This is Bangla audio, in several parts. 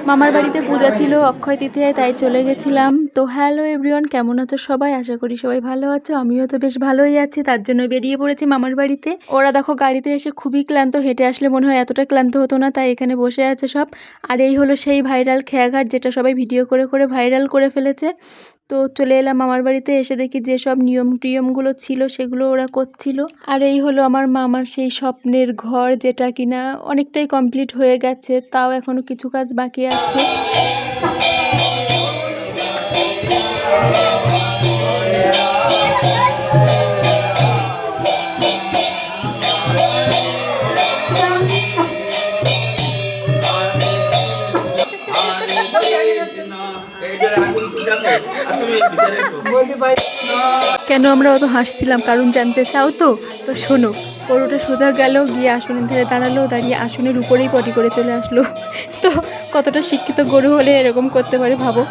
মামার বাড়িতে পূজা ছিল অক্ষয় তৃতীয়ায়, তাই চলে গেছিলাম। তো হ্যালো এভরিওয়ান, কেমন আছো সবাই? আশা করি সবাই ভালো আছো। আমিও তো বেশ ভালোই আছি, তার জন্য বেরিয়ে পড়েছি মামার বাড়িতে। ওরা দেখো গাড়িতে এসে খুবই ক্লান্ত, হেঁটে আসলে মনে হয় এতটা ক্লান্ত হতো না, তাই এখানে বসে আছে সব। আর এই হলো সেই ভাইরাল খেয়াঘাট, যেটা সবাই ভিডিও করে করে ভাইরাল করে ফেলেছে। তো চলে এলাম মামার বাড়িতে, এসে দেখি যে সব নিয়ম টিয়মগুলো ছিল সেগুলো ওরা করছিল। আর এই হলো আমার মামার সেই স্বপ্নের ঘর, যেটা কিনা অনেকটাই কমপ্লিট হয়ে গেছে, তাও এখনো কিছু কাজ বাকি আছে। কেন আমরা অত হাসছিলাম কারণ জানতে চাও তো? তো শোনো, গরুটা সোজা গেল, গিয়ে আসনের ধারে দাঁড়ালো, দাঁড়িয়ে আসনের উপরেই পটি করে চলে আসলো। তো কতটা শিক্ষিত গরু হলে এরকম করতে পারে ভাবো,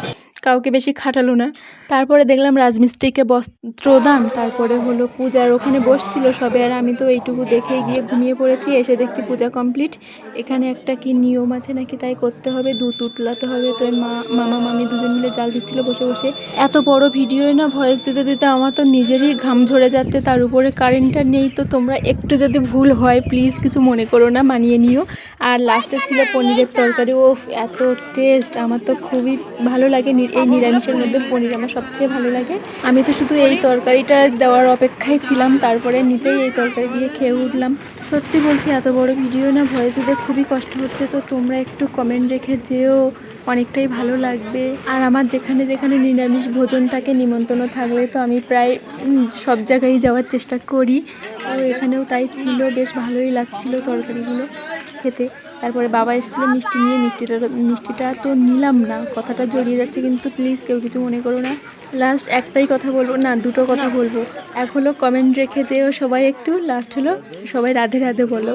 কাউকে বেশি খাটালো না। তারপরে দেখলাম রাজমিস্ত্রিকে বস্ত্রদান, তারপরে হলো পূজার ওখানে বসছিল সবে, আর আমি তো এইটুকু দেখেই গিয়ে ঘুমিয়ে পড়েছি। এসে দেখছি পূজা কমপ্লিট। এখানে একটা কি নিয়ম আছে নাকি, তাই করতে হবে, দুধ উতলাতে হবে। তো মামা মামি দুজন মিলে জাল দিচ্ছিল বসে বসে। এত বড় ভিডিওয় না ভয়েস দিতে দিতে আমার তো নিজেরই ঘাম ঝরে যাচ্ছে, তার উপরে কারেন্টটা নেই। তো তোমরা একটু যদি ভুল হয় প্লিজ কিছু মনে করো না, মানিয়ে নিও। আর লাস্টে ছিল পনিরের তরকারি। ও এত টেস্ট, আমার তো খুবই ভালো লাগে। এই নিরামিষের মধ্যে পনির আমার সবচেয়ে ভালো লাগে। আমি তো শুধু এই তরকারিটা দেওয়ার অপেক্ষায় ছিলাম, তারপরে নিতেই এই তরকারি দিয়ে খেয়ে উঠলাম। সত্যি বলছি, এত বড় ভিডিও না ভয়েস দিতে খুবই কষ্ট হচ্ছে। তো তোমরা একটু কমেন্ট রেখে যেও, অনেকটাই ভালো লাগবে। আর আমার যেখানে যেখানে নিরামিষ ভোজন থাকে, নিমন্ত্রণ থাকলে তো আমি প্রায় সব জায়গায় যাওয়ার চেষ্টা করি। তো এখানেও তাই ছিল, বেশ ভালোই লাগছিল তরকারিগুলো খেতে। তারপরে বাবা এসেছিলো মিষ্টি নিয়ে, মিষ্টিটা তো নিলাম না, কথাটা জড়িয়ে যাচ্ছে, কিন্তু প্লিজ কেউ কিছু মনে করো না। লাস্ট একটাই কথা বলবো, না দুটো কথা বলবো। এক হলো কমেন্ট রেখে যেও সবাই একটু, লাস্ট হলো সবাই রাধে রাধে বলো।